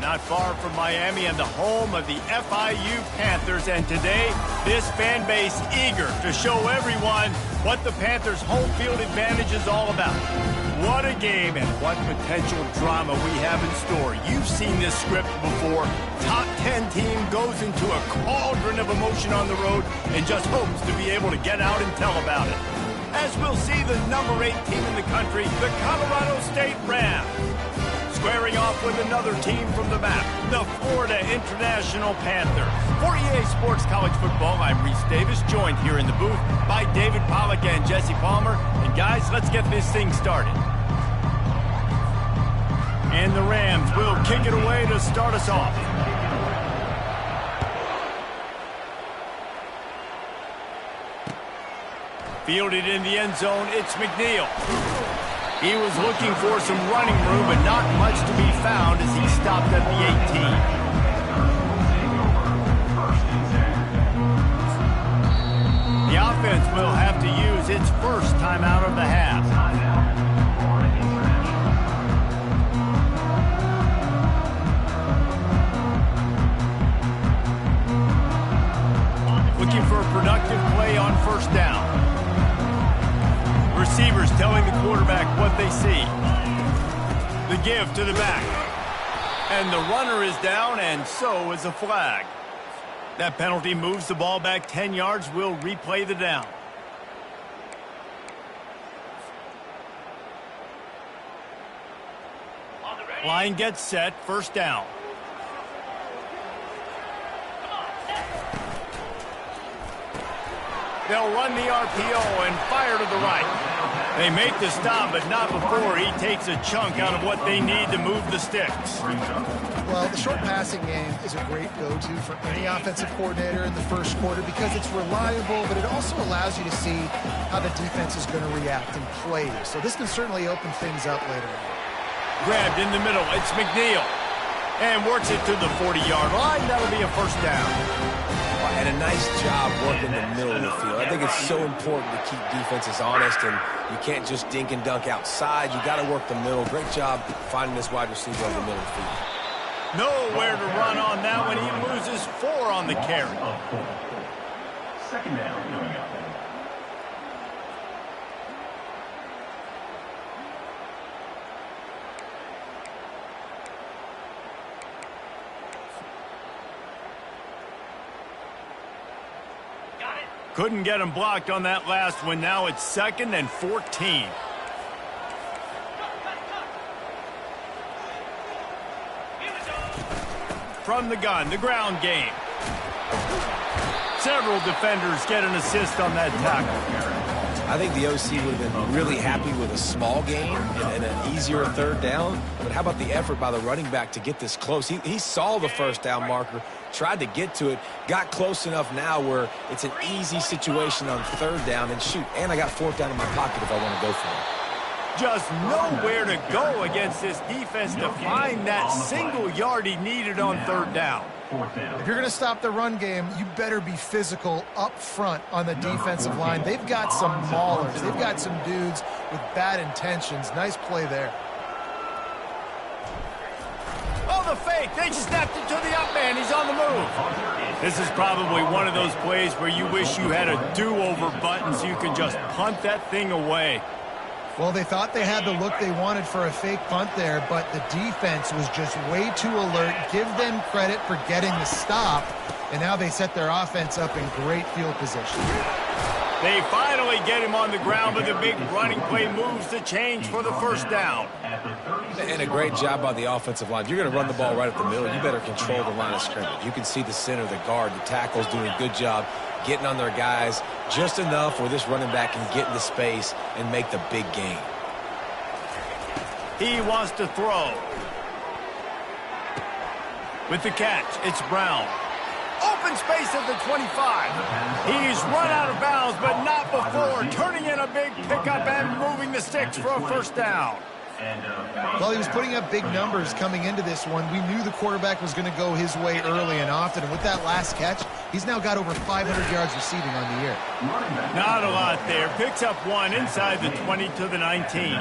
not far from Miami and the home of the FIU Panthers. And today, this fan base eager to show everyone what the Panthers' home field advantage is all about. What a game and what potential drama we have in store. You've seen this script before. Top 10 team goes into a cauldron of emotion on the road and just hopes to be able to get out and tell about it. As we'll see the number 8 team in the country, the Colorado State Rams, squaring off with another team from the map, the Florida International Panthers. For EA Sports College Football, I'm Reese Davis, joined here in the booth by David Pollack and Jesse Palmer. And guys, let's get this thing started. And the Rams will kick it away to start us off. Fielded in the end zone, it's McNeil. He was looking for some running room, but not much to be found as he stopped at the 18. The offense will have to use its first timeout of the half. Looking for a productive play on first down. Receivers telling the quarterback what they see. The give to the back. And the runner is down, and so is a flag. That penalty moves the ball back 10 yards. We'll replay the down. Line gets set, first down. They'll run the RPO and fire to the right. They make the stop, but not before he takes a chunk out of what they need to move the sticks. Well, the short passing game is a great go-to for any offensive coordinator in the first quarter because it's reliable, but it also allows you to see how the defense is going to react and play. So this can certainly open things up later on. Grabbed in the middle, it's McNeil. And works it to the 40-yard line. That'll be a first down. And a nice job working the middle of the field. I think it's so important to keep defenses honest, and you can't just dink and dunk outside. You got to work the middle. Great job finding this wide receiver over the middle of the field. Nowhere to run on that one. He loses 4 on the carry. Second down coming up. Couldn't get him blocked on that last one. Now it's 2nd and 14. From the gun, the ground game. Several defenders get an assist on that tackle. I think the OC would have been really happy with a small gain and an easier third down. But how about the effort by the running back to get this close? He saw the first down marker, tried to get to it, got close enough now where it's an easy situation on third down. And shoot, and I got 4th down in my pocket if I want to go for it. Just nowhere to go against this defense to find that single yard he needed on third down. If you're going to stop the run game, you better be physical up front on the defensive line. They've got some maulers. They've got some dudes with bad intentions. Nice play there. Oh, the fake. They just snapped it to the up man. He's on the move. This is probably one of those plays where you wish you had a do-over button so you could just punt that thing away. Well, they thought they had the look they wanted for a fake punt there, but the defense was just way too alert. Give them credit for getting the stop, and now they set their offense up in great field position. They finally get him on the ground, but the big running play moves the change for the first down. And a great job by the offensive line. If you're going to run the ball right up the middle, you better control the line of scrimmage. You can see the center, the guard, the tackles doing a good job getting on their guys just enough where this running back can get into space and make the big gain. He wants to throw. With the catch, it's Brown. Open space at the 25. He's run out of bounds, but not before turning in a big pickup and moving the sticks for a first down. Well, he was putting up big numbers coming into this one. We knew the quarterback was going to go his way early and often. And with that last catch, he's now got over 500 yards receiving on the year. Not a lot there. Picks up 1 inside the 20 to the 19.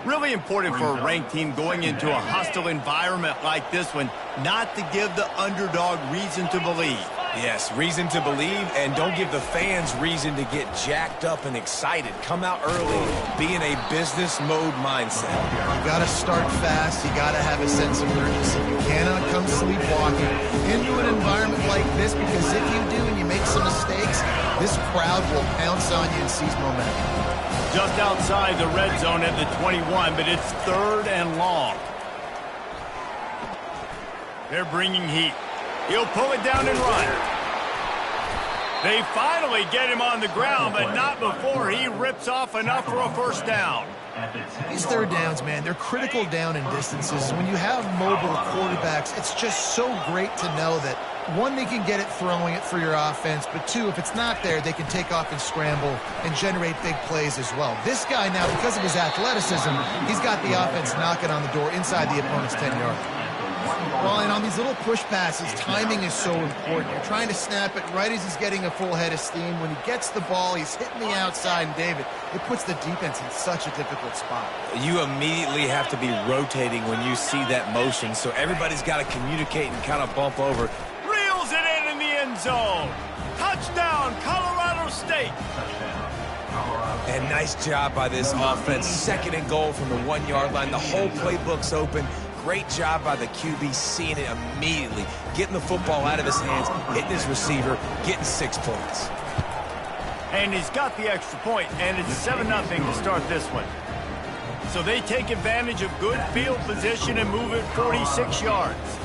Really important for a ranked team going into a hostile environment like this one, not to give the underdog reason to believe. Yes, reason to believe, and don't give the fans reason to get jacked up and excited. Come out early, be in a business mode mindset. You got to start fast. You got to have a sense of urgency. You cannot come sleepwalking into an environment like this, because if you do and you make some mistakes, this crowd will pounce on you and seize momentum. Just outside the red zone at the 21, but it's 3rd and long. They're bringing heat. He'll pull it down and run. They finally get him on the ground, but not before he rips off enough for a first down. These third downs, man, they're critical down in distances. When you have mobile quarterbacks, it's just so great to know that, one, they can get it throwing it for your offense, but two, if it's not there, they can take off and scramble and generate big plays as well. This guy now, because of his athleticism, he's got the offense knocking on the door inside the opponent's 10-yard. Well, and on these little push passes, timing is so important. You're trying to snap it right as he's getting a full head of steam. When he gets the ball, he's hitting the outside, and David, it puts the defense in such a difficult spot. You immediately have to be rotating when you see that motion, so everybody's got to communicate and kind of bump over. Reels it in the end zone. Touchdown, Colorado State. And nice job by this offense. 2nd and goal from the 1-yard line. The whole playbook's open. Great job by the QB seeing it immediately, getting the football out of his hands, hitting his receiver, getting 6 points. And he's got the extra point, and it's 7-0 to start this one. So they take advantage of good field position and move it 46 yards.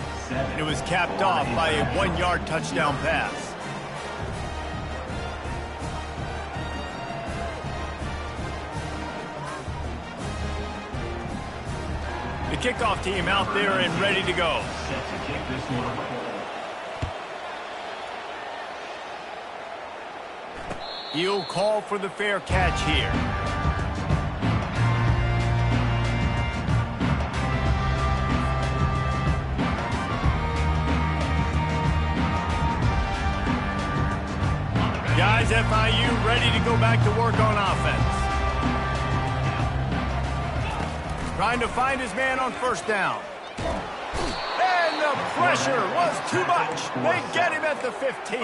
It was capped off by a 1-yard touchdown pass. The kickoff team out there and ready to go. He'll call for the fair catch here. Guys, FIU ready to go back to work on offense. Trying to find his man on first down. And the pressure was too much. They get him at the 15.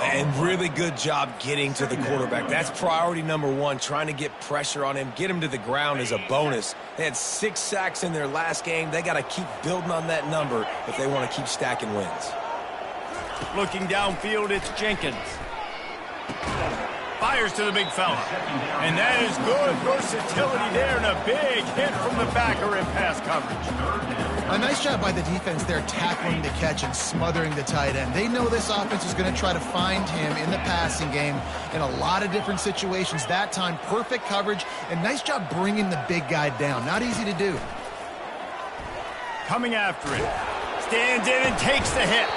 And really good job getting to the quarterback. That's priority number 1, trying to get pressure on him. Get him to the ground is a bonus. They had 6 sacks in their last game. They got to keep building on that number if they want to keep stacking wins. Looking downfield, it's Jenkins. Fires to the big fella. And that is good versatility there, and a big hit from the backer in pass coverage. A nice job by the defense there, tackling the catch and smothering the tight end. They know this offense is going to try to find him in the passing game in a lot of different situations. That time, perfect coverage, and nice job bringing the big guy down. Not easy to do. Coming after it. Stands in and takes the hit.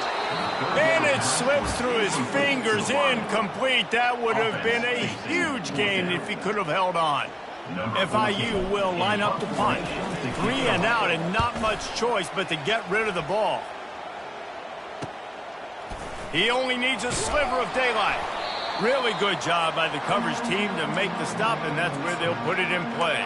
And it slips through his fingers, incomplete. That would have been a huge gain if he could have held on. FIU will line up to punt. 3 and out, and not much choice but to get rid of the ball. He only needs a sliver of daylight. Really good job by the coverage team to make the stop, and that's where they'll put it in play.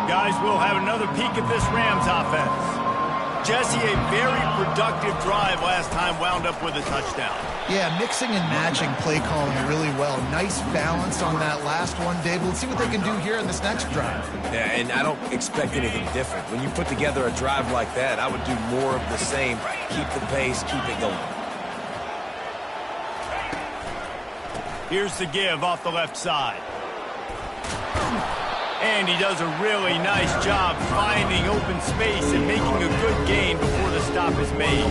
Guys, we'll have another peek at this Rams offense. Jesse, a very productive drive last time, wound up with a touchdown. Yeah, mixing and matching play calling really well. Nice balance on that last one, Dave. Let's see what they can do here in this next drive. Yeah, and I don't expect anything different. When you put together a drive like that, I would do more of the same. Keep the pace, keep it going. Here's the give off the left side. And he does a really nice job finding open space and making a good gain before the stop is made.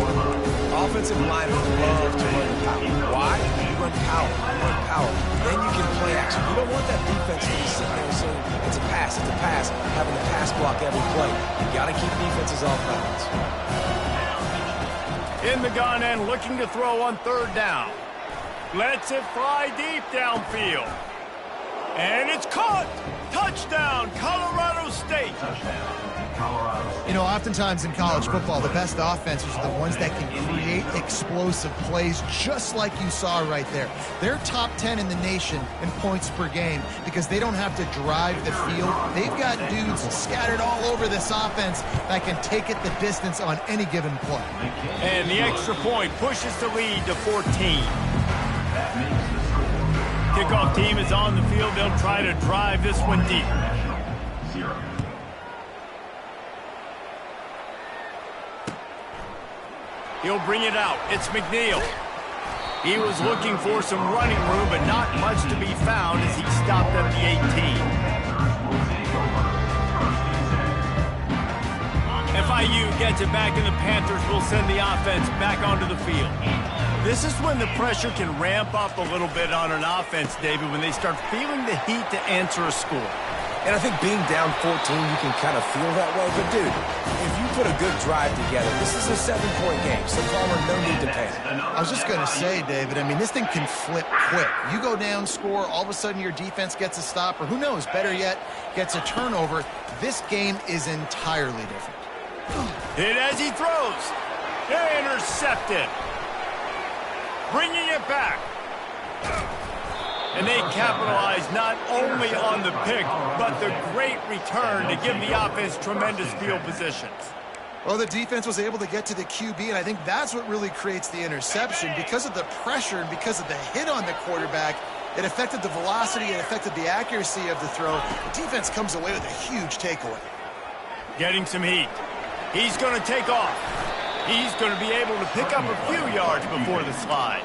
Offensive linemen love to run power. Why? You run power. You run power. Then you can play action. You don't want that defense to be sitting there saying, it's a pass, having to pass block every play. You got to keep defenses off balance. In the gun and looking to throw on 3rd down. Lets it fly deep downfield. And it's caught! Touchdown, Colorado State! You know, oftentimes in college football, the best offenses are the ones that can create explosive plays, just like you saw right there. They're top 10 in the nation in points per game because they don't have to drive the field. They've got dudes scattered all over this offense that can take it the distance on any given play. And the extra point pushes the lead to 14. Kickoff team is on the field. They'll try to drive this one deep. He'll bring it out. It's McNeil. He was looking for some running room, but not much to be found as he stopped at the 18. FIU gets it back, and the Panthers will send the offense back onto the field. This is when the pressure can ramp up a little bit on an offense, David, when they start feeling the heat to answer a score. And I think being down 14, you can kind of feel that way. But, dude, if you put a good drive together, this is a 7-point game. So, Palmer, no need to panic. I was just going to say, David, I mean, this thing can flip quick. You go down, score, all of a sudden your defense gets a stop, or who knows, better yet, gets a turnover. This game is entirely different. Hit as he throws. Intercepted. Bringing it back. And they capitalize not only on the pick, but the great return to give the offense tremendous field positions. Well, the defense was able to get to the QB, and I think that's what really creates the interception. Because of the pressure and because of the hit on the quarterback, it affected the velocity, it affected the accuracy of the throw. The defense comes away with a huge takeaway. Getting some heat. He's going to take off. He's going to be able to pick up a few yards before the slide.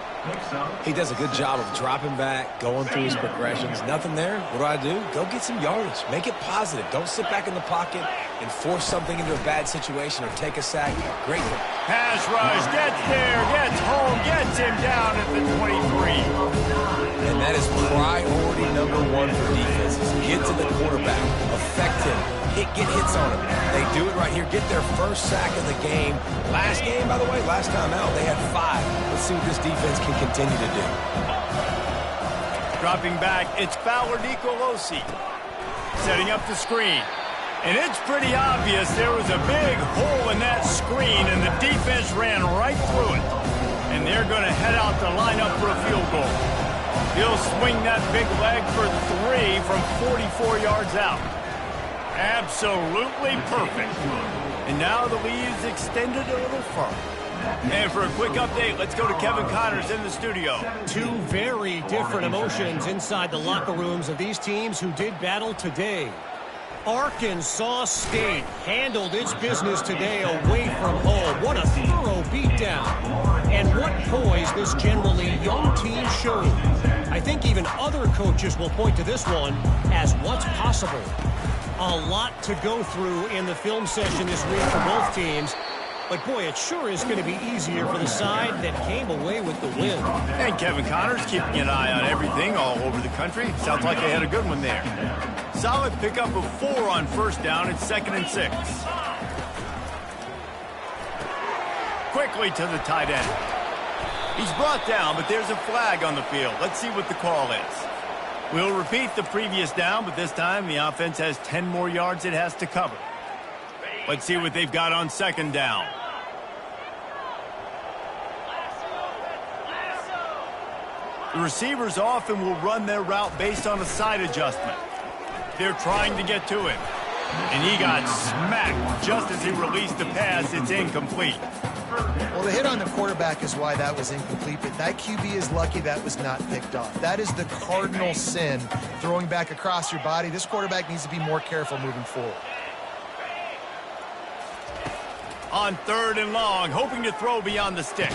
He does a good job of dropping back, going through his progressions. Nothing there. What do? Go get some yardage. Make it positive. Don't sit back in the pocket and force something into a bad situation or take a sack. Great. Pass rush. Gets there. Gets home. Gets him down at the 23. And that is priority number one for defenses. Get to the quarterback. Affect him. Get hits on him. They do it right here. Get their first sack of the game. Last game, by the way, last time out, they had 5. Let's see what this defense can continue to do. Dropping back, it's Fowler Nicolosi. Setting up the screen. And it's pretty obvious there was a big hole in that screen, and the defense ran right through it. And they're going to head out to line up for a field goal. He'll swing that big leg for 3 from 44 yards out. Absolutely perfect. And now the lead is extended a little further. And for a quick update, let's go to Kevin Connors in the studio. Two very different emotions inside the locker rooms of these teams who did battle today. Arkansas State handled its business today away from home. What a thorough beatdown. And what poise this generally young team showed. I think even other coaches will point to this one as what's possible. A lot to go through in the film session this week for both teams. But, boy, it sure is going to be easier for the side that came away with the win. And Kevin Connors keeping an eye on everything all over the country. Sounds like they had a good one there. Solid pickup of 4 on first down. It's 2nd and 6. Quickly to the tight end. He's brought down, but there's a flag on the field. Let's see what the call is. We'll repeat the previous down, but this time the offense has 10 more yards it has to cover. Let's see what they've got on 2nd down. The receivers often will run their route based on a side adjustment. They're trying to get to him. And he got smacked just as he released the pass. It's incomplete. Well, the hit on the quarterback is why that was incomplete, but that QB is lucky that was not picked off. That is the cardinal sin, throwing back across your body. This quarterback needs to be more careful moving forward. On 3rd and long, hoping to throw beyond the sticks.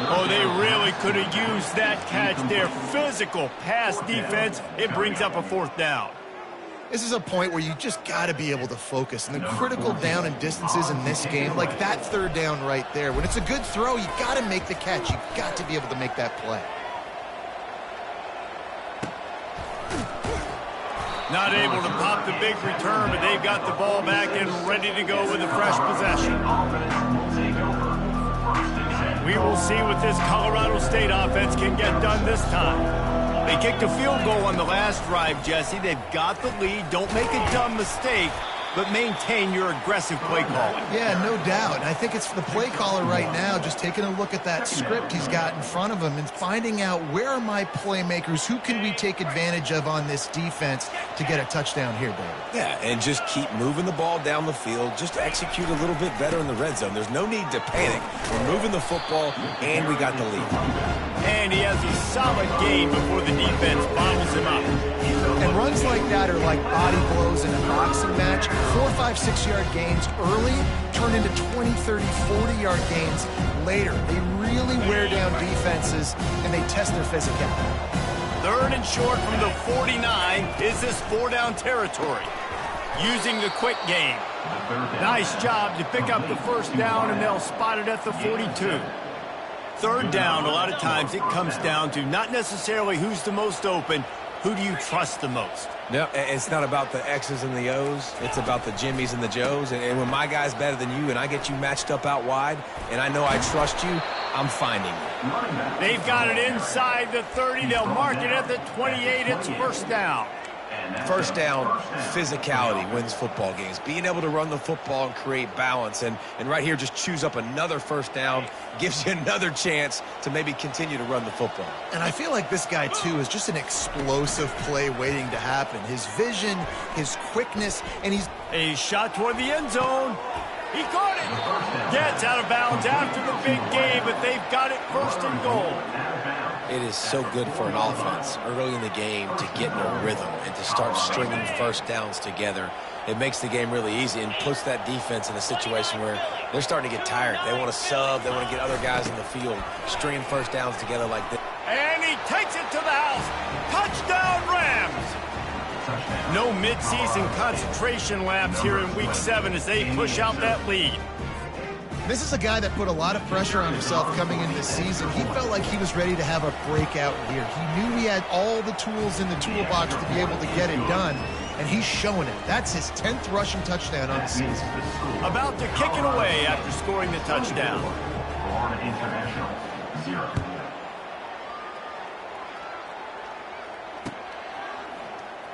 Oh, they really could have used that catch there. Physical pass defense. It brings up a 4th down. This is a point where you just got to be able to focus. And the critical down and distances in this game, like that 3rd down right there, when it's a good throw, you got to make the catch. You got to be able to make that play. Not able to pop the big return, but they've got the ball back and ready to go with a fresh possession. We will see what this Colorado State offense can get done this time. They kicked a field goal on the last drive, Jesse. They've got the lead. Don't make a dumb mistake. but maintain your aggressive play calling. Yeah, no doubt. And I think it's the play caller right now just taking a look at that script he's got in front of him and finding out where are my playmakers, who can we take advantage of on this defense to get a touchdown here, David. Yeah, and just keep moving the ball down the field. Just execute a little bit better in the red zone. There's no need to panic. We're moving the football, and we got the lead. And he has a solid gain before the defense bottles him up. And runs like that are like body blows in a boxing match. 4, 5, 6-yard gains early turn into 20, 30, 40-yard gains later. They really wear down defenses, and they test their physicality. 3rd and short from the 49 is this 4-down territory. Using the quick game. Nice job to pick up the first down, and they'll spot it at the 42. 3rd down, a lot of times it comes down to not necessarily who's the most open, who do you trust the most? No, it's not about the X's and the O's. It's about the Jimmys and the Joes. And when my guy's better than you and I get you matched up out wide and I know I trust you, I'm finding you. They've got it inside the 30. They'll mark it at the 28. It's first down. First down, physicality wins football games. Being able to run the football and create balance. And right here, just choose up another first down, gives you another chance to maybe continue to run the football. And I feel like this guy, too, is just an explosive play waiting to happen. His vision, his quickness, and he's... A shot toward the end zone. He caught it. Gets out of bounds after the big game, but they've got it 1st and goal. It is so good for an offense early in the game to get in a rhythm and to start stringing first downs together. It makes the game really easy and puts that defense in a situation where they're starting to get tired. They want to sub. They want to get other guys in the field, stringing first downs together like this. And he takes it to the house. Touchdown, Rams. No midseason concentration laps here in Week 7 as they push out that lead. This is a guy that put a lot of pressure on himself coming into the season. He felt like he was ready to have a breakout year. He knew he had all the tools in the toolbox to be able to get it done, and he's showing it. That's his 10th rushing touchdown on the season. About to kick it away after scoring the touchdown. Florida International, 0.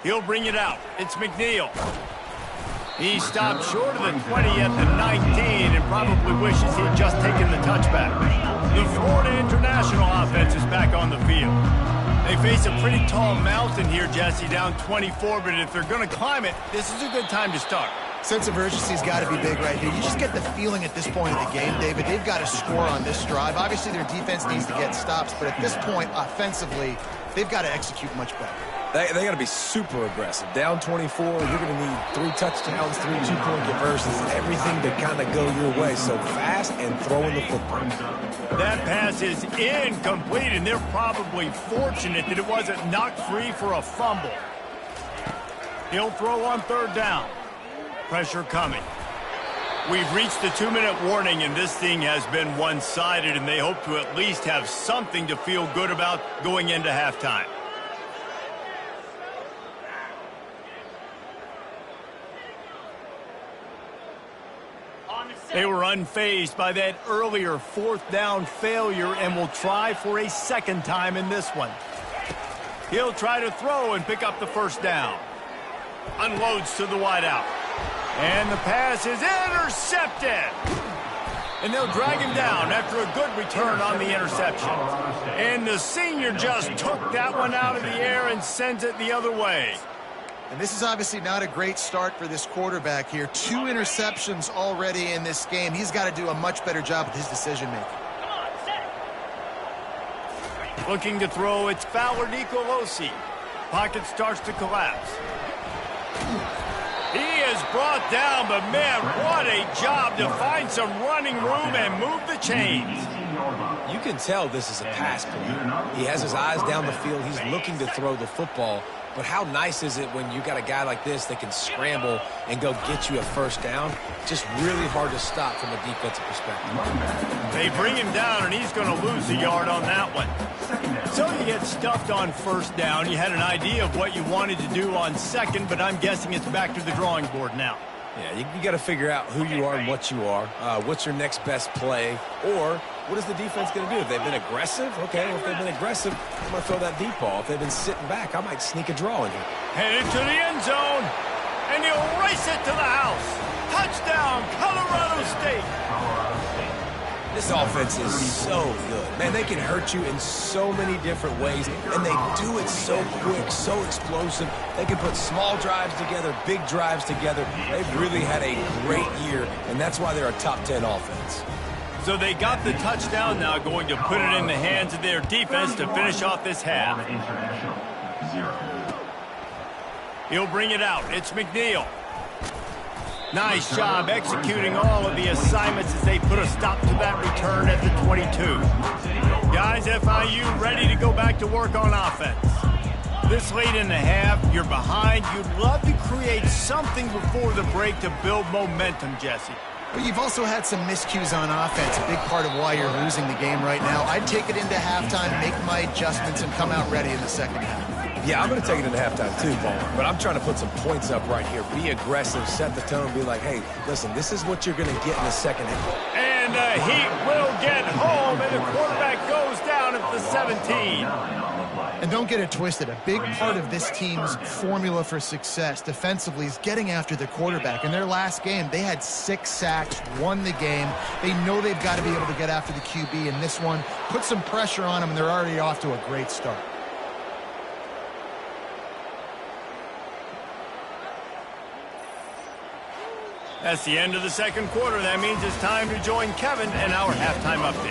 He'll bring it out. It's McNeil. He stopped short of the 20 at the 19 and probably wishes he'd just taken the touchback. The Florida International offense is back on the field. They face a pretty tall mountain here, Jesse, down 24, but if they're going to climb it, this is a good time to start. Sense of urgency's got to be big right here. You just get the feeling at this point of the game, David, they've got to score on this drive. Obviously, their defense needs to get stops, but at this point, offensively, they've got to execute much better. They got to be super aggressive. Down 24, you're going to need 3 touchdowns, 3 2-point conversions, everything to kind of go your way. So fast and throwing the football. That pass is incomplete, and they're probably fortunate that it wasn't knocked free for a fumble. He'll throw on 3rd down. Pressure coming. We've reached the 2-minute warning, and this thing has been one-sided, and they hope to at least have something to feel good about going into halftime. They were unfazed by that earlier 4th down failure and will try for a 2nd time in this one. He'll try to throw and pick up the 1st down. Unloads to the wideout. And the pass is intercepted. And they'll drag him down after a good return on the interception. And the senior just took that one out of the air and sends it the other way. And this is obviously not a great start for this quarterback here. 2 interceptions already in this game. He's got to do a much better job with his decision-making. Looking to throw, it's Fowler Nicolosi. Pocket starts to collapse. He is brought down, but man, what a job to find some running room and move the chains. You can tell this is a pass play. He has his eyes down the field. He's looking to throw the football. But how nice is it when you got a guy like this that can scramble and go get you a 1st down? Just really hard to stop from a defensive perspective. They bring him down, and he's going to lose a yard on that one. So you get stuffed on 1st down. You had an idea of what you wanted to do on 2nd, but I'm guessing it's back to the drawing board now. Yeah, you got to figure out who you are and what you are. What's your next best play? Or what is the defense going to do? If they've been aggressive, okay. If they've been aggressive, I'm going to throw that deep ball. If they've been sitting back, I might sneak a draw in here. Headed to the end zone, and he'll race it to the house. This offense is so good. Man, they can hurt you in so many different ways, and they do it so quick, so explosive. They can put small drives together, big drives together. They've really had a great year, and that's why they're a top 10 offense. So they got the touchdown, now going to put it in the hands of their defense to finish off this half. International 0. He'll bring it out. It's McNeil. Nice job executing all of the assignments as they put a stop to that return at the 22. Guys, FIU ready to go back to work on offense. This late in the half, you're behind. You'd love to create something before the break to build momentum, Jesse. But you've also had some miscues on offense, a big part of why you're losing the game right now. I'd take it into halftime, make my adjustments, and come out ready in the second half. Yeah, I'm going to take it into halftime too, Paul. But I'm trying to put some points up right here. Be aggressive, set the tone, be like, hey, listen, this is what you're going to get in the second half. And the Heat will get home, and the quarterback goes down at the 17. And don't get it twisted. A big part of this team's formula for success defensively is getting after the quarterback. In their last game, they had 6 sacks, won the game. They know they've got to be able to get after the QB in this one, put some pressure on them, and they're already off to a great start. That's the end of the second quarter. That means it's time to join Kevin and our halftime update.